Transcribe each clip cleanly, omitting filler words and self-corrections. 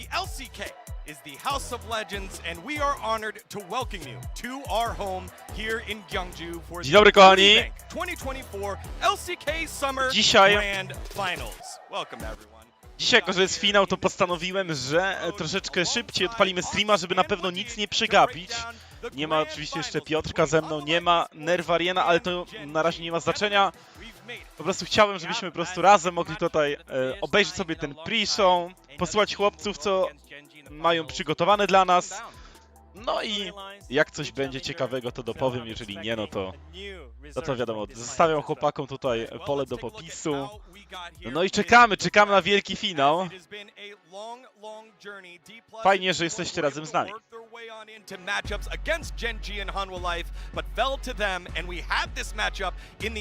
The LCK is the House of Legends, and we are honored to welcome you to our home here in Gyeongju for Dzień dobry, kochani. the 2024 LCK Summer Dzisiaj- Grand Finals. Welcome everyone. Dzisiaj, jako że jest finał, to postanowiłem, że troszeczkę szybciej odpalimy streama, żeby na pewno nic nie przegapić. Nie ma oczywiście jeszcze Piotrka ze mną, nie ma Nerwariena, ale to na razie nie ma znaczenia. Po prostu chciałem, żebyśmy po prostu razem mogli tutaj obejrzeć sobie ten pre-show, posłuchać chłopców, co mają przygotowane dla nas. No i jak coś będzie ciekawego, to dopowiem, jeżeli nie, no to wiadomo, zostawiam chłopakom tutaj pole do popisu. No i czekamy na wielki finał. Fajnie, że jesteście razem z nami.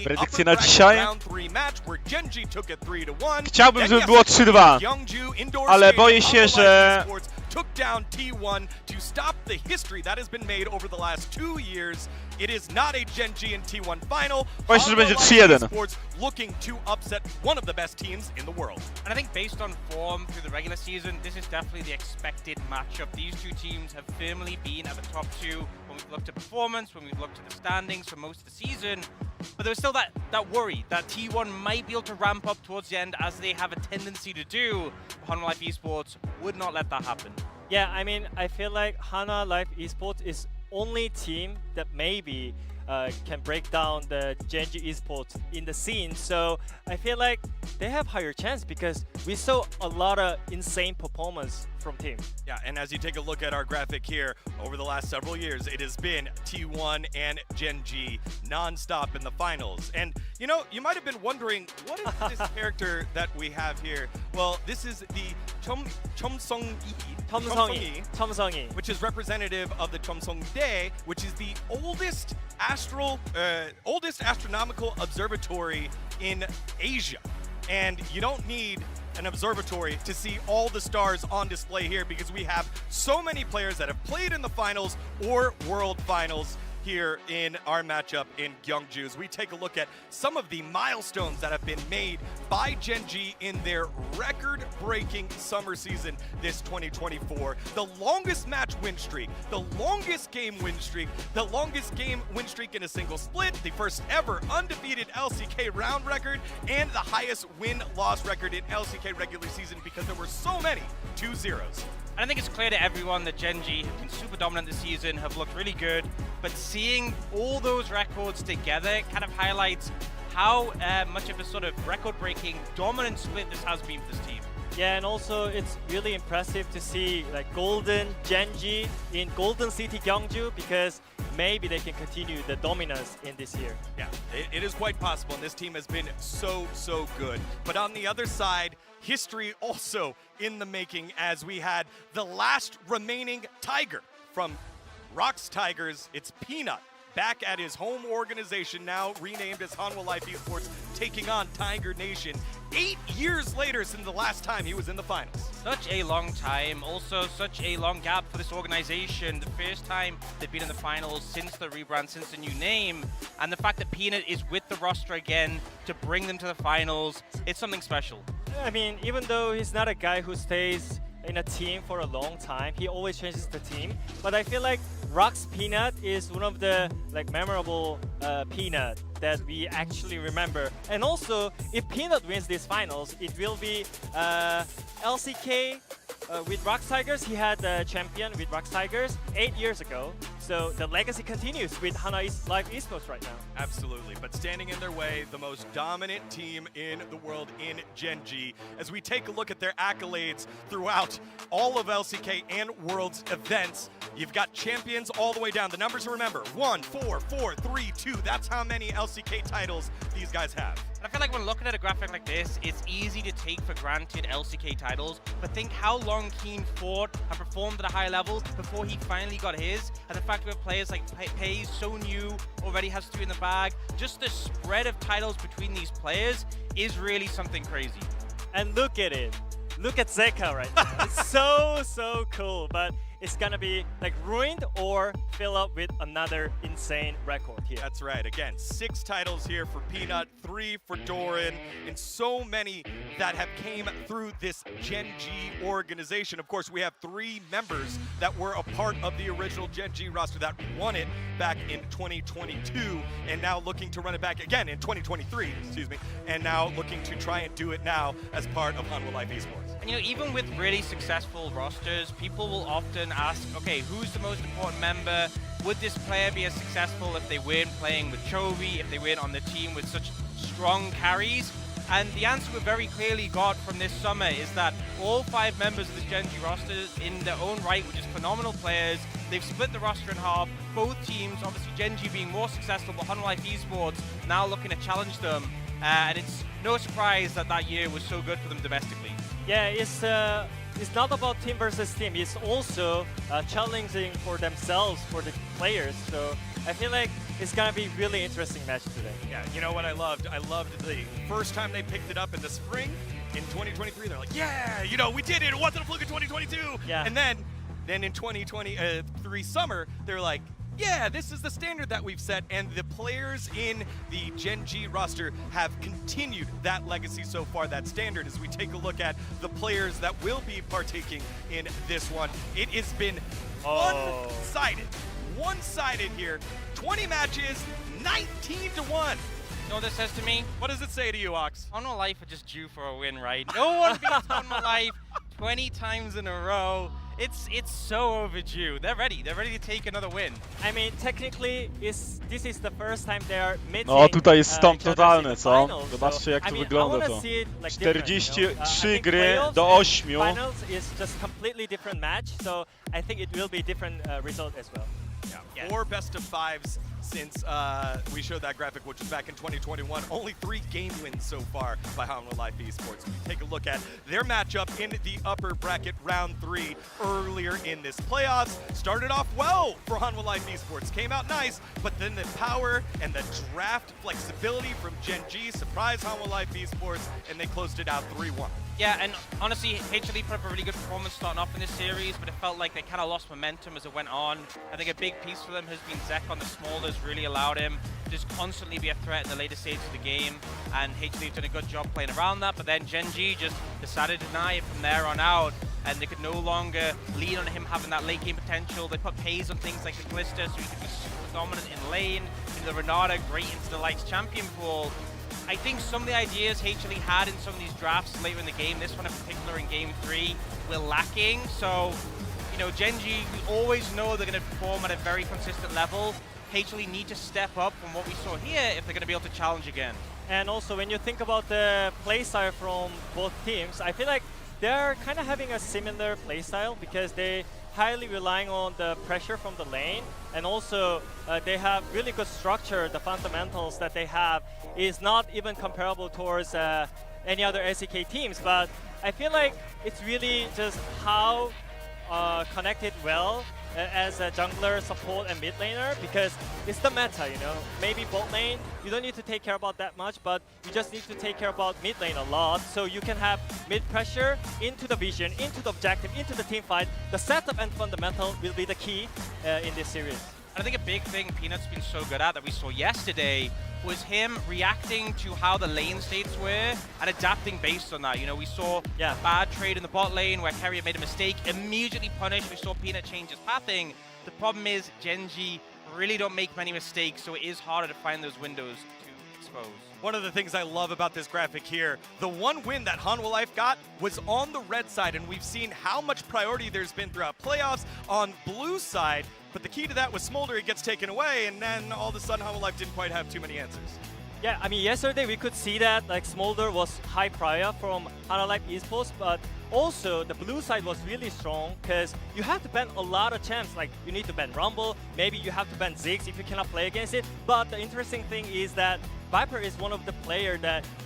Predykcje na dzisiaj. Chciałbym, żeby było 3-2, ale boję się, że took down T1 to stop the history that has been made over the last 2 years. It is not a Gen G and T1 final. Myślę, że będzie 3-1. Looking to upset one of the best teams in the world. And I think based on form through the regular season, this is definitely the expected matchup. These two teams have firmly been at the top two when we've looked at performance, when we've looked at the standings for most of the season. But there's still that worry that T1 might be able to ramp up towards the end as they have a tendency to do. Hanwha Life Esports would not let that happen. Yeah, I mean, I feel like Hanwha Life Esports is only team that maybe can break down the Gen G esports in the scene. So I feel like they have higher chance because we saw a lot of insane performance from team. Yeah, and as you take a look at our graphic here, over the last several years, it has been T1 and Gen G non-stop in the finals. And, you know, you might have been wondering, what is this character that we have here? Well, this is the Chomsong-yi, which is representative of the Chomsong-dae, which is the oldest astronomical observatory in Asia. And you don't need an observatory to see all the stars on display here because we have so many players that have played in the finals or world finals here in our matchup in Gyeongju. As we take a look at some of the milestones that have been made by Gen G in their record-breaking summer season this 2024. The longest match win streak, the longest game win streak, the longest game win streak in a single split, the first ever undefeated LCK round record, and the highest win-loss record in LCK regular season because there were so many 2-0s. And I think it's clear to everyone that Gen G have been super dominant this season, have looked really good, but seeing all those records together kind of highlights how much of a sort of record-breaking dominant split this has been for this team. Yeah, and also it's really impressive to see like Golden Gen G in Golden City Gyeongju because maybe they can continue the dominance in this year. Yeah, it is quite possible, and this team has been so good. But on the other side, history also in the making as we had the last remaining Tiger from Rocks Tigers. It's Peanut back at his home organization, now renamed as Hanwha Life Esports, taking on Tiger Nation 8 years later since the last time he was in the finals. Such a long time, also such a long gap for this organization. The first time they've been in the finals since the rebrand, since the new name, and the fact that Peanut is with the roster again to bring them to the finals, it's something special. I mean, even though he's not a guy who stays in a team for a long time, he always changes the team. But I feel like Rock's Peanut is one of the like memorable Peanut that we actually remember. And also, if Peanut wins these finals, it will be LCK with Rocks Tigers. He had the champion with Rocks Tigers 8 years ago. So the legacy continues with Hanwha Life Esports right now. Absolutely, but standing in their way, the most dominant team in the world in Gen G. As we take a look at their accolades throughout all of LCK and Worlds events, you've got champions all the way down. The numbers to remember, 1, 4, 4, 3, 2. That's how many LCK titles these guys have. I feel like when looking at a graphic like this, it's easy to take for granted LCK titles, but think how long Keen fought and performed at a high level before he finally got his, and the fact we have players like Pays, so new, already has 2 in the bag, just the spread of titles between these players is really something crazy. And look at it. Look at Zeka right now. It's so cool, but it's gonna be like ruined or fill up with another insane record here. That's right. Again, 6 titles here for Peanut, 3 for Doran, and so many that have came through this Gen G organization. Of course, we have 3 members that were a part of the original Gen G roster that won it back in 2022, and now looking to run it back again in 2023, excuse me, and now looking to try and do it now as part of Hanwha Life Esports. And even with really successful rosters, people will often ask, okay, who's the most important member? Would this player be as successful if they weren't playing with Chovy, if they weren't on the team with such strong carries? And the answer we very clearly got from this summer is that all 5 members of this Gen G roster in their own right were just phenomenal players. They've split the roster in half. Both teams, obviously Gen G being more successful, but Hanwha Life Esports now looking to challenge them. And it's no surprise that that year was so good for them domestically. Yeah, it's not about team versus team. It's also challenging for themselves, for the players. So I feel like it's gonna be really interesting match today. Yeah, you know what I loved? I loved the first time they picked it up in the spring in 2023. They're like, yeah, we did it. It wasn't a fluke in 2022. Yeah. And then in 2023 summer, they're like, yeah, this is the standard that we've set, and the players in the Gen G roster have continued that legacy so far, that standard, as we take a look at the players that will be partaking in this one. It has been one-sided. One-sided here. 20 matches, 19-1. You know what this says to me? What does it say to you, Ox? Hanwha Life are just due for a win, right? No one beats Hanwha Life 20 times in a row. It's so overdue. They're ready. They're ready to take another win. I mean, technically, this is the first time they are meeting. No, tutaj jest stąd each other in totalny, the co? finals, Zobaczcie, jak so, to I mean, wygląda I wanna to. see it, like, different, you know? I 43 think gry playoffs do and 8. Finals is just completely different match, so I think it will be different result as well. Yeah. 4 best of 5s since we showed that graphic, which was back in 2021. Only 3 game wins so far by Hanwha Life Esports. We take a look at their matchup in the upper bracket round 3 earlier in this playoffs. Started off well for Hanwha Life Esports. Came out nice, but then the power and the draft flexibility from Gen G surprised Hanwha Life Esports, and they closed it out 3-1. Yeah, and honestly, HLE put up a really good performance starting off in this series, but it felt like they kind of lost momentum as it went on. I think a big piece for them has been Zek on the smallers really allowed him to just constantly be a threat in the later stages of the game, and HLE have done a good job playing around that, but then Gen G just decided to deny it from there on out, and they could no longer lean on him having that late game potential. They put Pays on things like the Glista, so he could be super dominant in lane, in the Renata, great into the Lights champion pool. I think some of the ideas HLE had in some of these drafts later in the game, this one in particular in Game 3, were lacking. So, Gen G, we always know they're going to perform at a very consistent level. HLE need to step up from what we saw here if they're going to be able to challenge again. And also, when you think about the playstyle from both teams, I feel like they're kind of having a similar playstyle because they highly relying on the pressure from the lane, and also they have really good structure. The fundamentals that they have is not even comparable towards any other LCK teams, but I feel like it's really just how connected well as a jungler, support, and mid laner, because it's the meta, Maybe bot lane, you don't need to take care about that much, but you just need to take care about mid lane a lot, so you can have mid pressure into the vision, into the objective, into the team fight. The setup and fundamental will be the key in this series. And I think a big thing Peanut's been so good at that we saw yesterday was him reacting to how the lane states were and adapting based on that. We saw a bad trade in the bot lane where Carrier made a mistake, immediately punished. We saw Peanut change his pathing. The problem is Gen G really don't make many mistakes, so it is harder to find those windows to expose. One of the things I love about this graphic here, the one win that Hanwha Life got was on the red side, and we've seen how much priority there's been throughout playoffs on blue side, but the key to that was Smolder. It gets taken away, and then all of a sudden Hanwha Life didn't quite have too many answers. Yeah, I mean, yesterday we could see that Smolder was high prior from Hanwha Life Esports, but also the blue side was really strong because you have to ban a lot of champs. You need to ban Rumble, maybe you have to ban Ziggs if you cannot play against it. But the interesting thing is that Viper is one of the players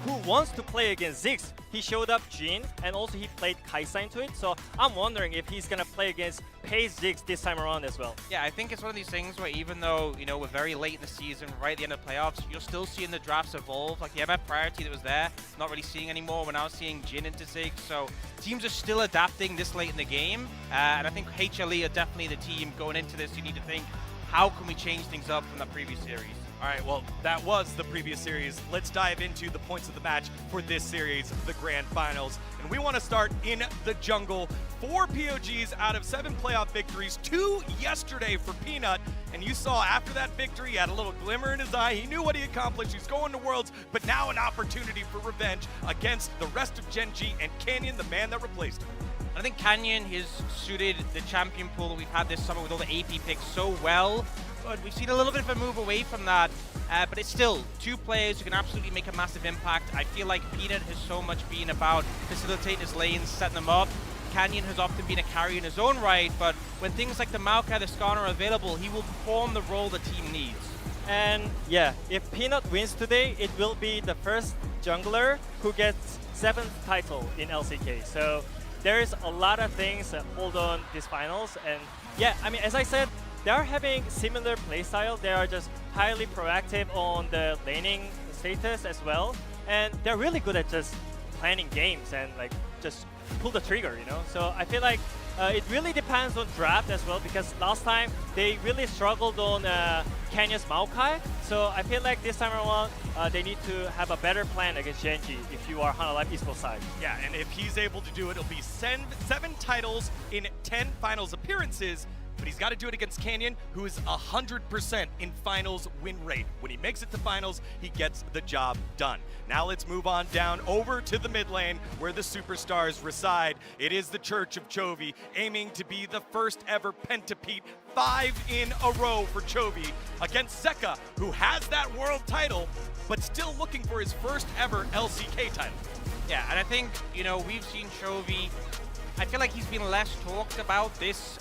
who wants to play against Ziggs. He showed up Jhin, and also he played Kai'Sa into it, so I'm wondering if he's going to play against Pays Ziggs this time around as well. Yeah, I think it's one of these things where even though, we're very late in the season, right at the end of playoffs, you're still seeing the drafts evolve. The MF priority that was there, not really seeing anymore. We're now seeing Jhin into Ziggs, so teams teams are still adapting this late in the game, and I think HLE are definitely the team going into this. You need to think, how can we change things up from the previous series? All right, well, that was the previous series. Let's dive into the points of the match for this series, the Grand Finals. And we want to start in the jungle. 4 POGs out of 7 playoff victories, 2 yesterday for Peanut. And you saw after that victory, he had a little glimmer in his eye. He knew what he accomplished. He's going to Worlds, but now an opportunity for revenge against the rest of Gen G and Canyon, the man that replaced him. I think Canyon has suited the champion pool that we've had this summer with all the AP picks so well. But we've seen a little bit of a move away from that, but it's still 2 players who can absolutely make a massive impact. I feel like Peanut has so much been about facilitating his lanes, setting them up. Canyon has often been a carry in his own right, but when things like the Maokai, the Skarner are available, he will perform the role the team needs. And yeah, if Peanut wins today, it will be the first jungler who gets 7th title in LCK. So there's a lot of things that hold on these finals. And yeah, I mean, as I said, they are having similar playstyle. They are just highly proactive on the laning status as well. And they're really good at just planning games and like just pull the trigger, you know? So I feel like it really depends on draft as well, because last time they really struggled on Canyon's Maokai. So I feel like this time around they need to have a better plan against Genji if you are Hanalife Esports side. Yeah, and if he's able to do it, it'll be 7 titles in 10 finals appearances. But he's got to do it against Canyon, who is 100% in finals win rate. When he makes it to finals, he gets the job done. Now let's move on down over to the mid lane where the superstars reside. It is the Church of Chovy, aiming to be the first ever pentapeat, 5 in a row for Chovy against Zeka, who has that world title, but still looking for his first ever LCK title. Yeah, and I think, you know, we've seen Chovy. I feel like he's been less talked about this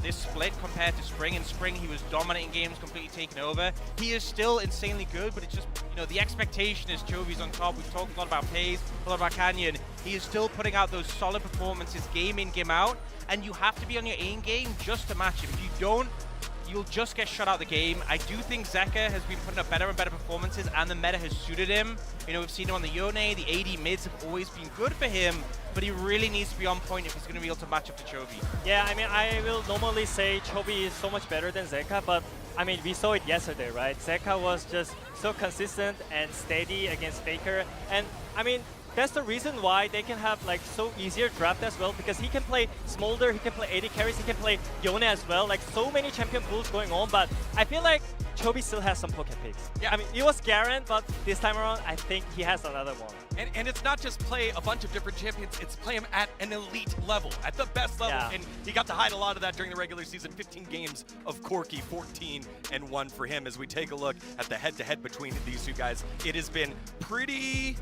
this split compared to Spring. In Spring, he was dominating games, completely taking over. He is still insanely good, but it's just, you know, the expectation is Chovy's on top. We've talked a lot about FaZe, a lot about Canyon. He is still putting out those solid performances game in, game out, and you have to be on your A game just to match him. If you don't, you'll just get shut out the game. I do think Zeka has been putting up better and better performances, and the meta has suited him. You know, we've seen him on the Yone, the AD mids have always been good for him, but he really needs to be on point if he's going to be able to match up to Chovy. Yeah, I mean, I will normally say Chovy is so much better than Zeka, but I mean, we saw it yesterday, right? Zeka was just so consistent and steady against Faker, and I mean, that's the reason why they can have like so easier draft as well, because he can play Smolder, he can play AD carries, he can play Yone as well. Like so many champion pools going on, but I feel like Chovy still has some pocket picks. Yeah. I mean, it was Garen, but this time around, I think he has another one. And it's not just play a bunch of different champions, it's play him at an elite level, at the best level. Yeah. And he got to hide a lot of that during the regular season. 15 games of Corki, 14-1 for him. As we take a look at the head-to-head between these two guys, it has been pretty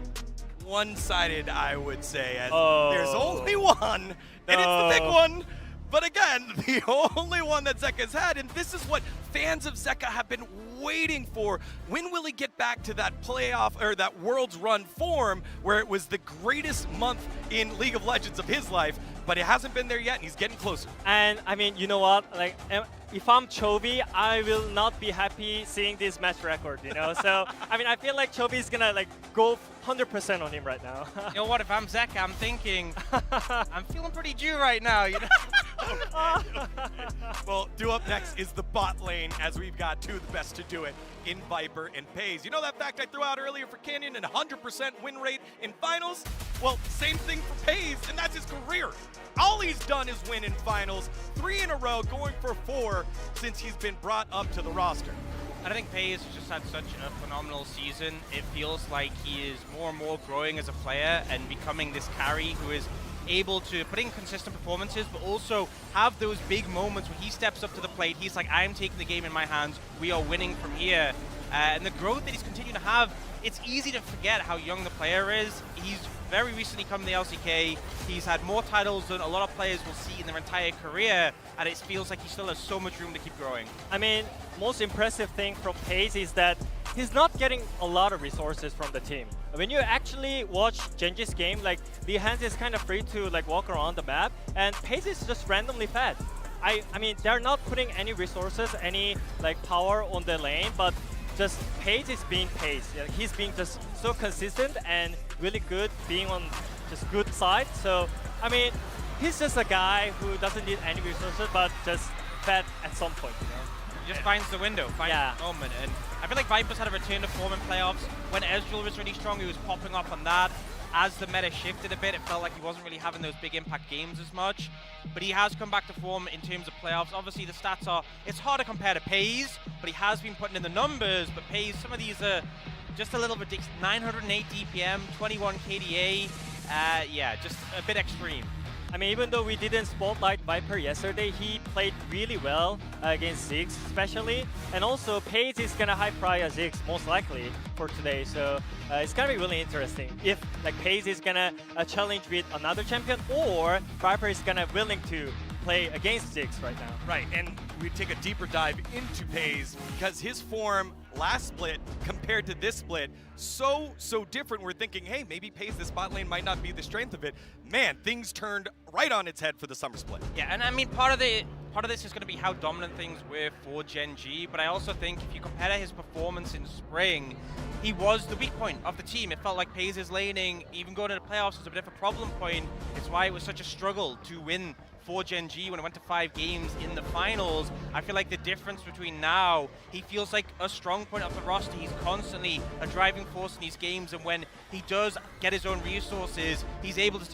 one-sided, I would say. As there's only one, and it's the big one. But again, the only one that Zeka's had, and this is what fans of Zeka have been waiting for. When will he get back to that playoff, or that Worlds run form, where it was the greatest month in League of Legends of his life, but it hasn't been there yet, and he's getting closer. And I mean, you know what? Like, if I'm Chovy, I will not be happy seeing this match record, you know? So, I mean, I feel like Chovy is gonna like go 100% on him right now. You know what, if I'm Zeka, I'm thinking, I'm feeling pretty due right now, you know? Well, due up next is the bot lane, as we've got 2 of the best to do it in Viper and FaZe. You know that fact I threw out earlier for Canyon, and 100% win rate in finals? Well, same thing for FaZe, and that's his career. All he's done is win in finals, 3 in a row, going for 4 since he's been brought up to the roster. I think FaZe has just had such a phenomenal season. It feels like he is more and more growing as a player and becoming this carry who is able to put in consistent performances, but also have those big moments where he steps up to the plate. He's like, I'm taking the game in my hands. We are winning from here. And the growth that he's continuing to have, it's easy to forget how young the player is. He's very recently come to the LCK. He's had more titles than a lot of players will see in their entire career, and it feels like he still has so much room to keep growing. I mean, most impressive thing from FaZe is that he's not getting a lot of resources from the team. When you actually watch Genji's game, like, Lehans is kind of free to like walk around the map, and FaZe is just randomly fed. I mean, they're not putting any resources, any like power on the lane, but just FaZe is being FaZe. Yeah, he's being just so consistent and really good, being on just good side. So, I mean, he's just a guy who doesn't need any resources, but just fed at some point, you know? He just finds the window, finds the moment. And I feel like Viper's had a return to form in playoffs. When Ezreal was really strong, he was popping off on that. As the meta shifted a bit, it felt like he wasn't really having those big impact games as much. But he has come back to form in terms of playoffs. Obviously, the stats are, it's hard to compare to FaZe, but he has been putting in the numbers. But FaZe, some of these are just a little ridiculous. 908 DPM, 21 KDA. Yeah, just a bit extreme. I mean, even though we didn't spotlight Viper yesterday, he played really well against Ziggs, especially. And also, FaZe is gonna high prior Ziggs most likely for today. So it's gonna be really interesting if like FaZe is gonna challenge with another champion, or Viper is gonna willing to play against Ziggs right now. Right, and we take a deeper dive into FaZe because his form last split compared to this split, so different. We're thinking, hey, maybe FaZe, the spot lane might not be the strength of it. Man, things turned right on its head for the summer split. Yeah, and I mean, part of this is going to be how dominant things were for Gen G, but I also think if you compare his performance in spring, he was the weak point of the team. It felt like FaZe's laning, even going into the playoffs, was a bit of a problem point. It's why it was such a struggle to win for Gen G when it went to 5 games in the finals. I feel like the difference between now, he feels like a strong point of the roster. He's constantly a driving force in these games, and when he does get his own resources, he's able to